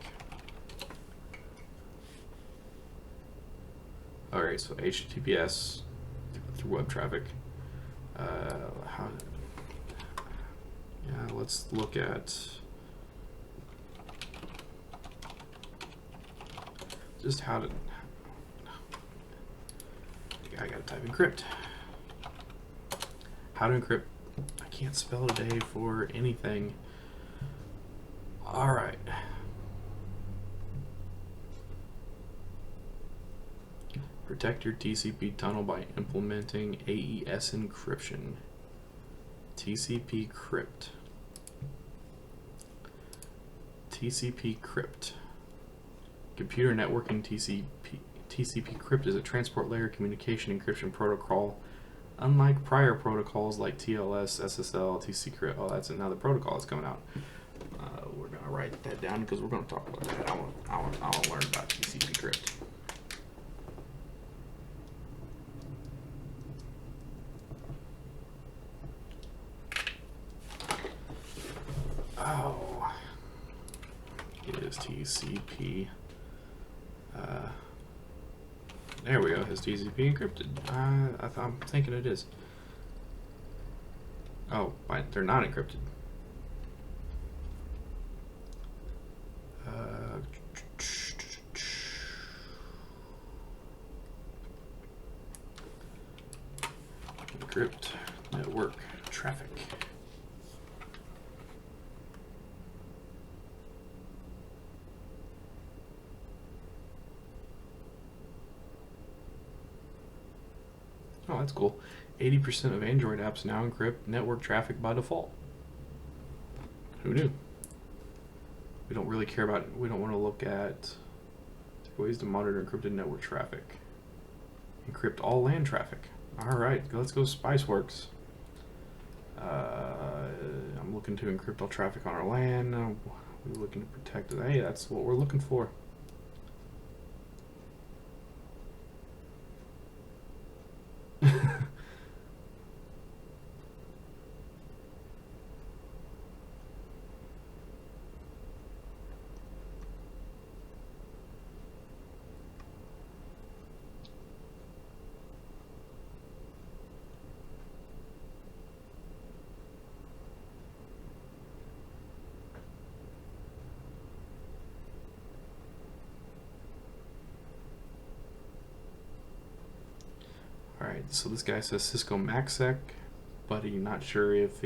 Alright, so HTTPS through web traffic. Let's look at just how to. I gotta type encrypt. How to encrypt. I can't spell today for anything. Alright. Protect your TCP tunnel by implementing AES encryption. TCP Crypt. TCP Crypt. Computer networking TCP Crypt is a transport layer communication encryption protocol. Unlike prior protocols like TLS, SSL, TCP Crypt, oh, that's another protocol that's coming out. We're gonna write that down because we're gonna talk about that. I want to learn about TCP Crypt. Oh, it is TCP. There we go. Is TCP encrypted? I'm thinking it is. Oh, they're not encrypted. Encrypt network traffic. Oh, that's cool. 80% of Android apps now encrypt network traffic by default. Who knew? We don't really care about, we don't want to look at ways to monitor encrypted network traffic. Encrypt all LAN traffic. Alright, let's go Spiceworks. I'm looking to encrypt all traffic on our LAN. We're looking to protect it. Hey, that's what we're looking for. Alright, so this guy says Cisco MaxSec, but he's not sure if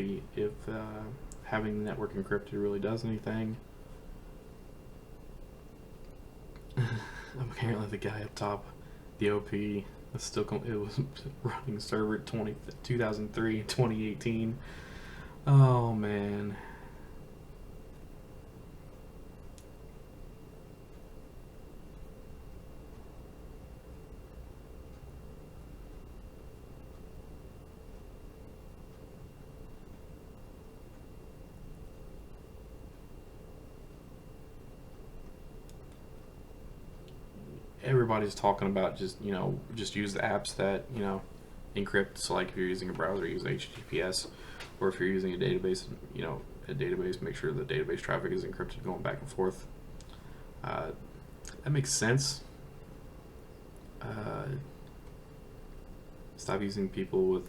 having the network encrypted really does anything. Apparently the guy up top, the OP, it was running server 2003, 2018. Oh man. Everybody's talking about just use the apps that encrypt. So like if you're using a browser, use HTTPS, or if you're using a database, make sure the database traffic is encrypted going back and forth. That makes sense. Stop using people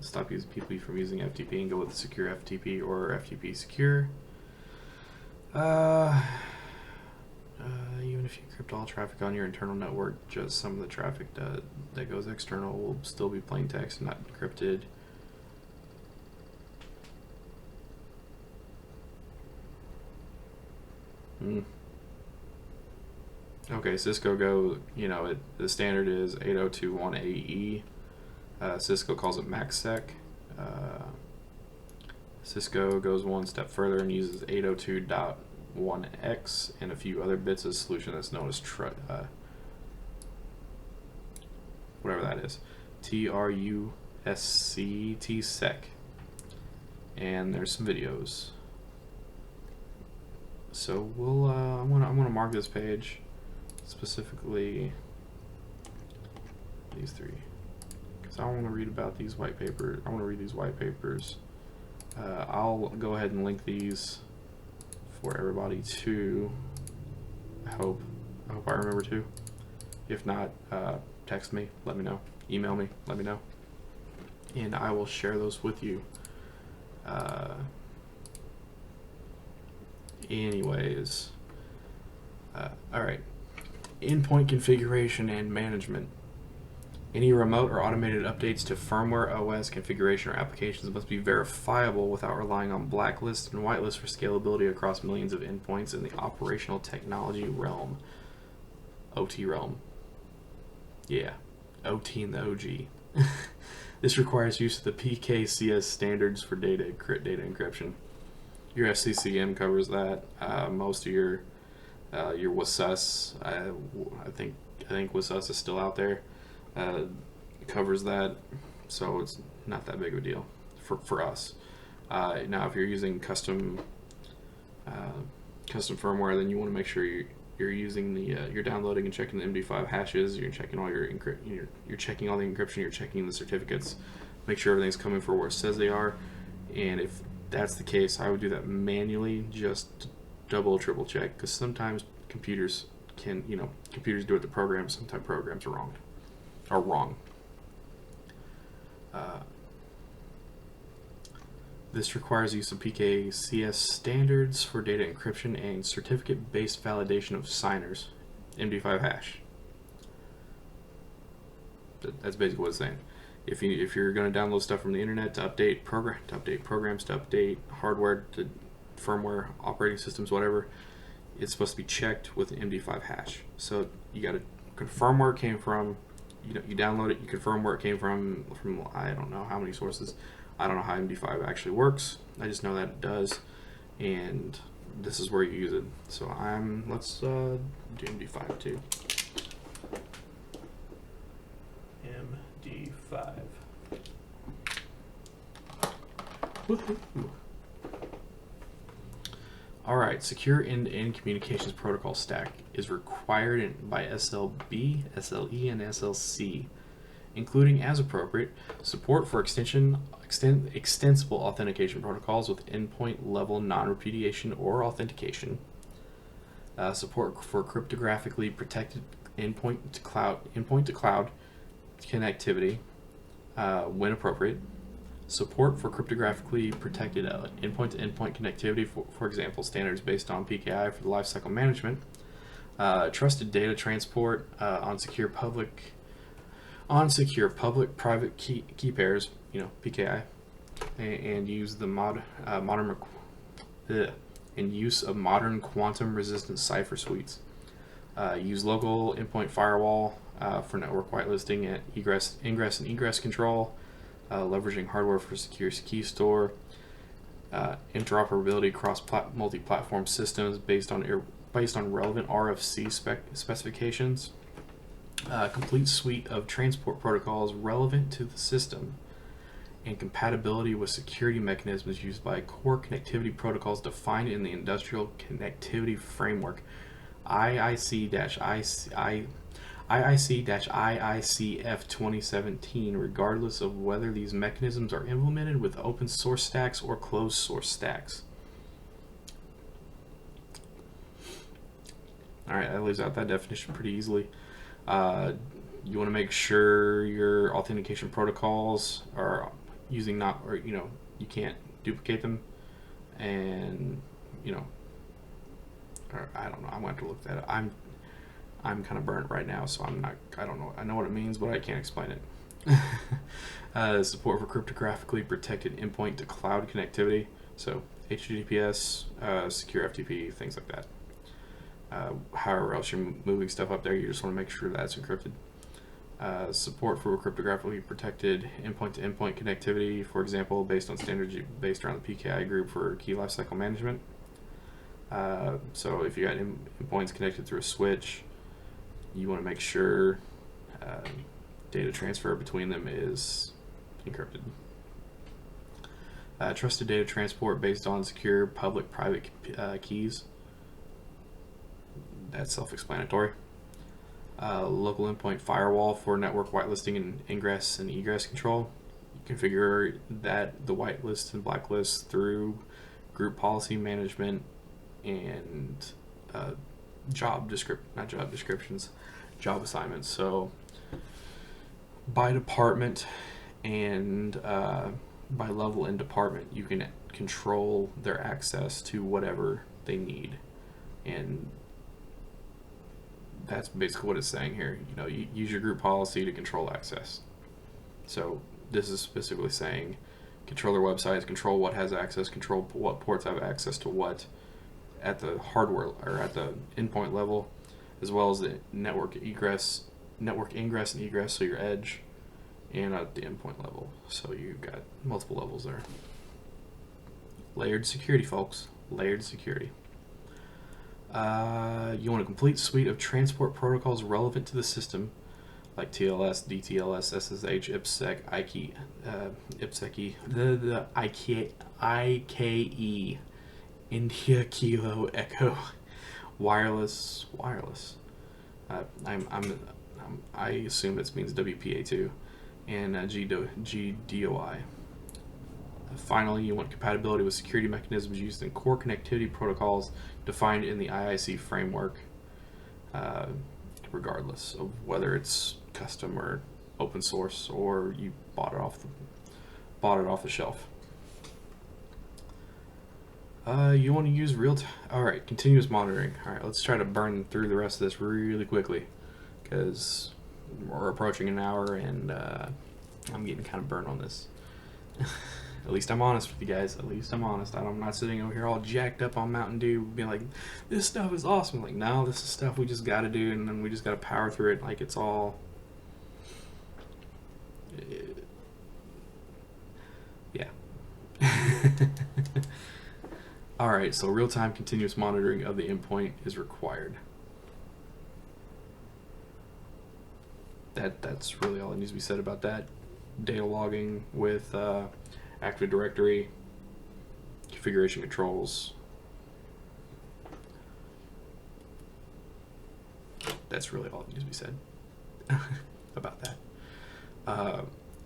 from using FTP and go with the secure FTP or FTP secure. Even if you encrypt all traffic on your internal network, just some of the traffic that goes external will still be plain text and not encrypted. Okay, Cisco Go, the standard is 802.1ae. Cisco calls it MaxSec. Cisco goes one step further and uses 802.1x and a few other bits of solution that's known as whatever that is, TRUSCT-SEC. And there's some videos. So I'm gonna mark this page specifically these three. So I want to read about these white papers. I want to read these white papers. I'll go ahead and link these for everybody too. I hope I remember to. If not, text me, let me know. Email me, let me know. And I will share those with you. Anyways, all right. Endpoint configuration and management. Any remote or automated updates to firmware, OS, configuration, or applications must be verifiable without relying on blacklists and whitelists for scalability across millions of endpoints in the operational technology realm. OT realm. Yeah, OT and the OG. This requires use of the PKCS standards for data encryption. Your FCCM covers that. Most of your WSUS, I think WSUS is still out there. Covers that, so it's not that big of a deal for us. Now, if you're using custom firmware, then you want to make sure you're using the you're downloading and checking the MD5 hashes. You're checking all your you're checking all the encryption. You're checking the certificates. Make sure everything's coming for where it says they are. And if that's the case, I would do that manually, just double, triple check, because sometimes computers do it to programs. Sometimes programs are wrong. This requires use of PKCS standards for data encryption and certificate-based validation of signers, MD5 hash. That's basically what it's saying. If you're going to download stuff from the internet to update programs, to update hardware, to firmware, operating systems, whatever, it's supposed to be checked with an MD5 hash. So you got to confirm where it came from. You download it, you confirm where it came from I don't know how many sources. I don't know how MD5 actually works. I just know that it does, and this is where you use it. So let's do MD5 too. MD5. Woohoo! All right, secure end-to-end communications protocol stack is required by SLB, SLE, and SLC, including, as appropriate, support for extensible authentication protocols with endpoint level non-repudiation or authentication, support for cryptographically protected endpoint to cloud connectivity when appropriate, support for cryptographically protected endpoint-to-endpoint connectivity, for example, standards based on PKI for the lifecycle management, trusted data transport on secure public-private key pairs, PKI, and use the use of modern quantum-resistant cipher suites. Use local endpoint firewall for network whitelisting and ingress and egress control. Leveraging hardware for secure key store, interoperability across multi-platform systems based on relevant RFC specifications, complete suite of transport protocols relevant to the system, and compatibility with security mechanisms used by core connectivity protocols defined in the Industrial Connectivity Framework, IIC-IICF 2017, regardless of whether these mechanisms are implemented with open source stacks or closed source stacks. Alright, that leaves out that definition pretty easily. You want to make sure your authentication protocols are you can't duplicate them, and I don't know, I'm going to have to look that up. I'm kind of burnt right now, so I don't know. I know what it means, but I can't explain it. Support for cryptographically protected endpoint to cloud connectivity, so HTTPS, secure FTP, things like that. However else you're moving stuff up there, you just want to make sure that's encrypted. Support for cryptographically protected endpoint-to-endpoint connectivity, for example, based on standards based around the PKI group for key lifecycle management. So if you got endpoints connected through a switch, you want to make sure data transfer between them is encrypted. Trusted data transport based on secure public-private keys. That's self-explanatory. Local endpoint firewall for network whitelisting and ingress and egress control. You configure that the whitelist and blacklist through group policy management and job assignments. So by department and by level in department, you can control their access to whatever they need, and that's basically what it's saying here. You use your group policy to control access. So this is specifically saying control their websites, control what has access, control what ports have access to what at the hardware or at the endpoint level, as well as the network ingress and egress, so your edge, and at the endpoint level. So you've got multiple levels there. Layered security, folks. Layered security. You want a complete suite of transport protocols relevant to the system, like TLS, DTLS, SSH, IPsec, IPsec, the IKE, India Kilo Echo, wireless. I assume it means WPA2, and GDOI. Finally, you want compatibility with security mechanisms used in core connectivity protocols defined in the IIC framework, regardless of whether it's custom or open source or you bought it off the shelf. You want to use alright, continuous monitoring. Alright, let's try to burn through the rest of this really quickly, because we're approaching an hour and I'm getting kind of burnt on this. At least I'm honest with you guys. At least I'm honest. I'm not sitting over here all jacked up on Mountain Dew being like, this stuff is awesome. Like, no, this is stuff we just got to do, and then we just got to power through it like it's all... Yeah. Alright, so real-time continuous monitoring of the endpoint is required. That's really all that needs to be said about that. Data logging with Active Directory, configuration controls. That's really all that needs to be said about that.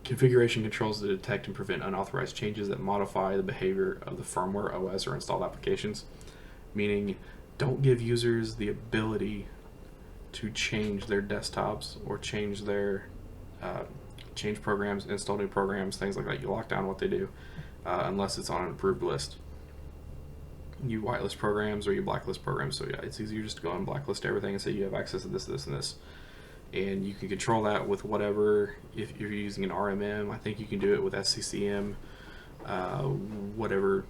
Configuration controls to detect and prevent unauthorized changes that modify the behavior of the firmware, OS, or installed applications. Meaning, don't give users the ability to change their desktops or change their change programs, install new programs, things like that. You lock down what they do unless it's on an approved list. You whitelist programs or you blacklist programs. So yeah, it's easier just to go and blacklist everything and say you have access to this, this, and this. And you can control that with whatever. If you're using an RMM, I think you can do it with SCCM, whatever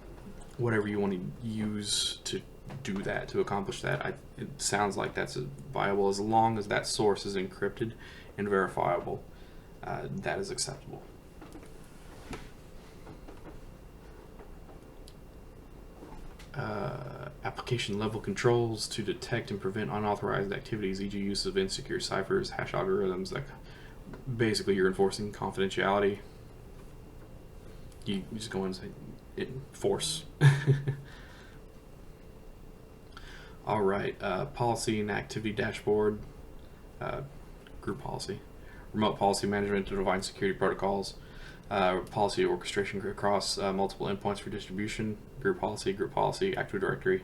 you want to use to do that, to accomplish that. It sounds like that's viable as long as that source is encrypted and verifiable. That is acceptable. Application level controls to detect and prevent unauthorized activities, e.g. use of insecure ciphers, hash algorithms. That basically you're enforcing confidentiality. You just go in and say enforce. All right, policy and activity dashboard, group policy. Remote policy management to define security protocols, policy orchestration across multiple endpoints for distribution, group policy, Active Directory,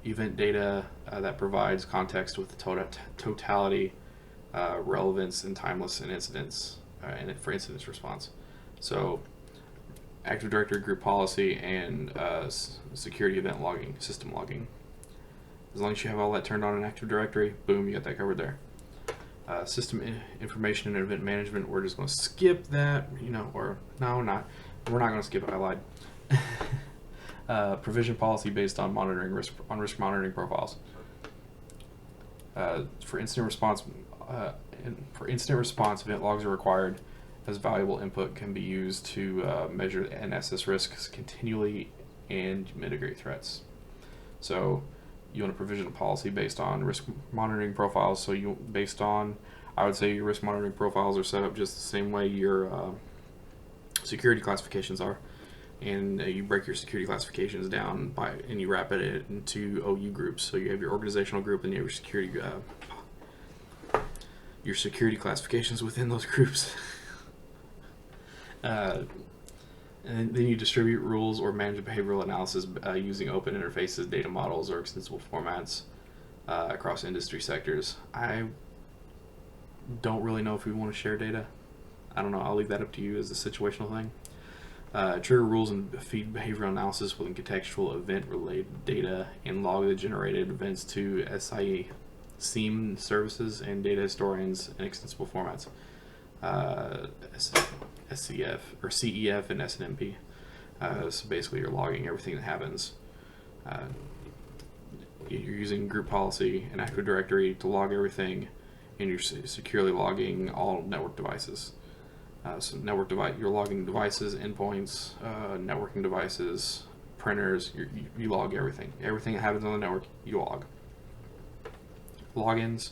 event data that provides context with the totality, relevance, and timeless and incidents, and for incident response. So, Active Directory, group policy, and security event logging, system logging. As long as you have all that turned on in Active Directory, boom, you got that covered there. System information and event management, we're just going to skip that, or no, we're not going to skip it. I lied. Provision policy based on risk monitoring profiles. For incident response, event logs are required, as valuable input can be used to measure and assess risks continually and mitigate threats. So you want to provision a policy based on risk monitoring profiles. So I would say your risk monitoring profiles are set up just the same way your security classifications are. And you break your security classifications down and you wrap it into OU groups. So you have your organizational group and you have your security your security classifications within those groups. And then you distribute rules or manage behavioral analysis using open interfaces, data models, or extensible formats across industry sectors. I don't really know if we want to share data. I don't know. I'll leave that up to you as a situational thing. Trigger rules and feed behavioral analysis with contextual event-related data and log the generated events to SIE, SIEM services, and data historians in extensible formats. SCF or CEF and SNMP. So basically, you're logging everything that happens. You're using group policy and Active Directory to log everything, and you're securely logging all network devices. So you're logging devices, endpoints, networking devices, printers. You log everything. Everything that happens on the network, you log. Logins,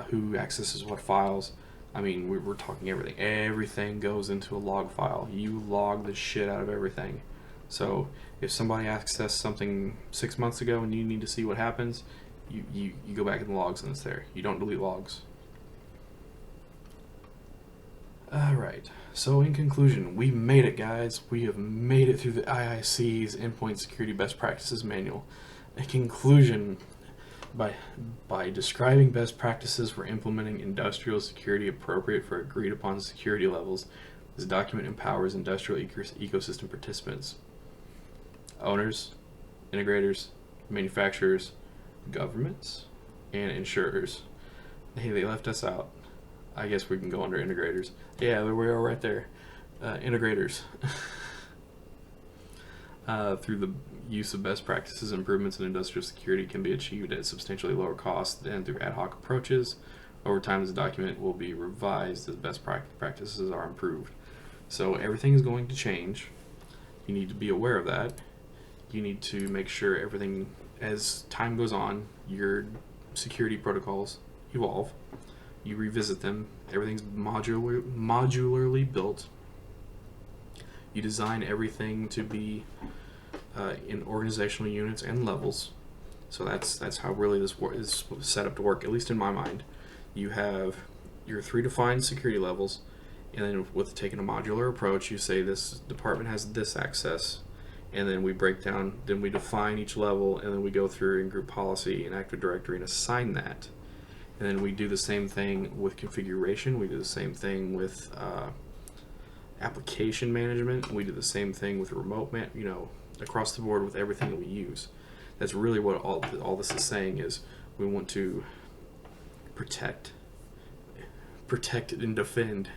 who accesses what files. I mean, we're talking everything. Everything goes into a log file. You log the shit out of everything. So if somebody accessed something 6 months ago and you need to see what happens, you go back in the logs and it's there. You don't delete logs. Alright, so in conclusion, we made it, guys. We have made it through the IIC's Endpoint Security Best Practices Manual. In conclusion, by describing best practices for implementing industrial security appropriate for agreed upon security levels, this document empowers industrial ecosystem participants, owners, integrators, manufacturers, governments, and insurers. Hey, they left us out. I guess we can go under integrators. Yeah, there we are right there. Integrators. Through the use of best practices, improvements in industrial security can be achieved at substantially lower cost than through ad hoc approaches. Over time, this document will be revised as best practices are improved. So everything is going to change. You need to be aware of that. You need to make sure everything, as time goes on, your security protocols evolve. You revisit them. Everything's modularly built. You design everything to be in organizational units and levels. So that's how really this is set up to work, at least in my mind. You have your 3 defined security levels, and then with taking a modular approach, you say this department has this access, and then we break down, then we define each level, and then we go through in group policy and Active Directory and assign that. And then we do the same thing with configuration. We do the same thing with application management. We do the same thing with remote across the board with everything that we use. That's really what all this is saying is we want to protect and defend.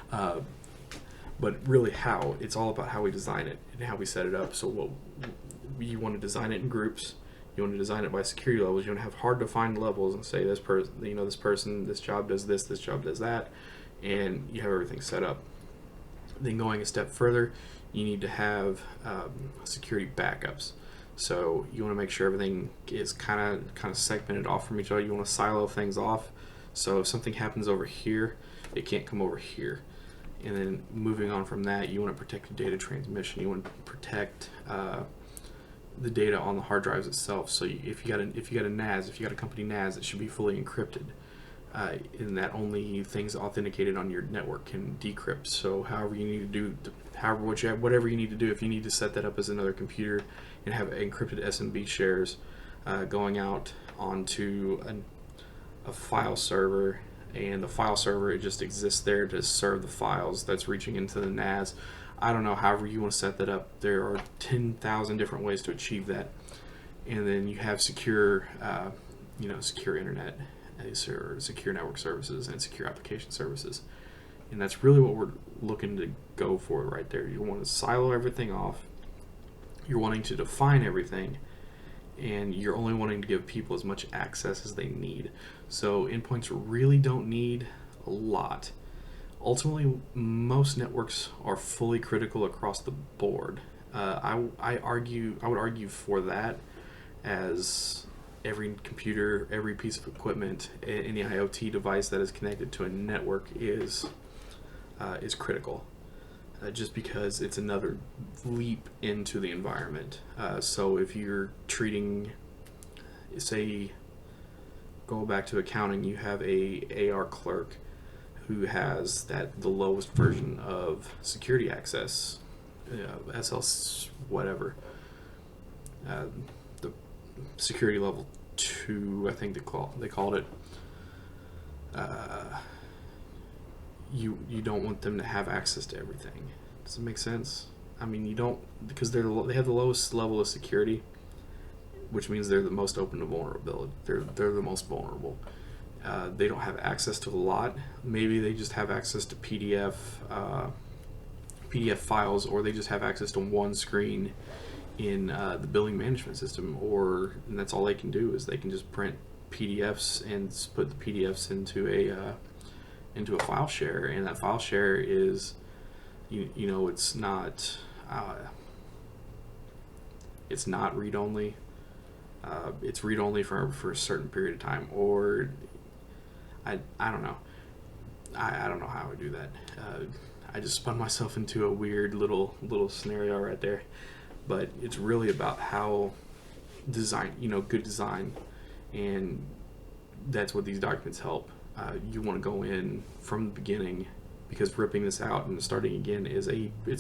But really how? It's all about how we design it and how we set it up. So you want to design it in groups. You want to design it by security levels. You want to have hard to find levels and say this person, this job does this job does that, and you have everything set up. Then going a step further, you need to have security backups. So you want to make sure everything is kind of segmented off from each other. You want to silo things off. So if something happens over here, it can't come over here. And then moving on from that, you want to protect data transmission. You want to protect the data on the hard drives itself. So if you got a NAS, if you got a company NAS, it should be fully encrypted. In that only things authenticated on your network can decrypt. So however you need to do, whatever you need to do, if you need to set that up as another computer and have encrypted SMB shares going out onto a file server, and the file server, it just exists there to serve the files that's reaching into the NAS. I don't know, however you want to set that up. There are 10,000 different ways to achieve that. And then you have secure internet, or secure network services, and secure application services. And that's really what we're looking to go for right there. You want to silo everything off. You're wanting to define everything, and you're only wanting to give people as much access as they need. So endpoints really don't need a lot. Ultimately, most networks are fully critical across the board. I would argue for that, as every computer, every piece of equipment, any IoT device that is connected to a network is critical. Just because it's another leap into the environment. So if you're treating, say, go back to accounting, you have a AR clerk who has the lowest version of security access, SL whatever, the security level 2, I think they called it. You don't want them to have access to everything. Does it make sense? I mean, you don't, because they have the lowest level of security, which means they're the most open to vulnerability. They're the most vulnerable. They don't have access to a lot. Maybe they just have access to PDF files, or they just have access to one screen in the billing management system, and that's all they can do is they can just print PDFs and put the PDFs into a file share, and that file share is, it's not read only. It's read only for a certain period of time, or I don't know. I don't know how I would do that. I just spun myself into a weird little scenario right there, but it's really about how good design, and that's what these documents help. You want to go in from the beginning, because ripping this out and starting again it's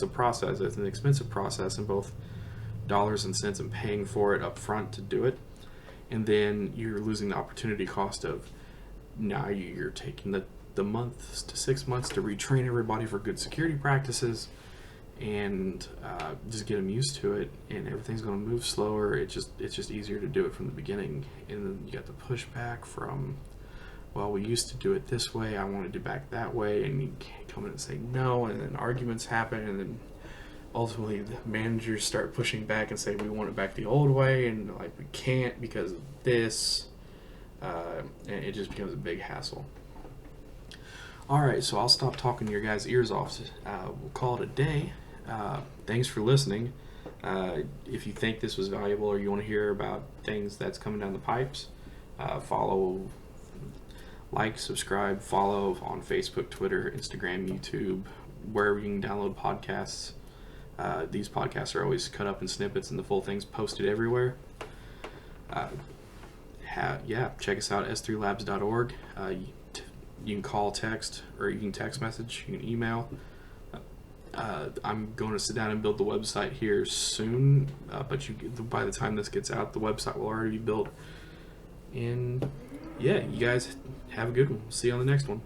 a process. It's an expensive process in both dollars and cents, and paying for it up front to do it, and then you're losing the opportunity cost of now you're taking the months to 6 months to retrain everybody for good security practices, and just get them used to it, and everything's going to move slower. It's just easier to do it from the beginning, and then you got the pushback from, well, we used to do it this way, I want to do back that way, and you can't come in and say no, and then arguments happen, and then ultimately the managers start pushing back and say we want it back the old way, and like we can't because of this, and it just becomes a big hassle. Alright, so I'll stop talking your guys' ears off. We'll call it a day. Thanks for listening. If you think this was valuable, or you want to hear about things that's coming down the pipes, follow, like, subscribe, follow on Facebook, Twitter, Instagram, YouTube, wherever you can download podcasts. These podcasts are always cut up in snippets, and the full thing's posted everywhere. Check us out, s3labs.org. You can call, text, or you can text message, you can email. I'm going to sit down and build the website here soon, but by the time this gets out, the website will already be built. And yeah, you guys have a good one. See you on the next one.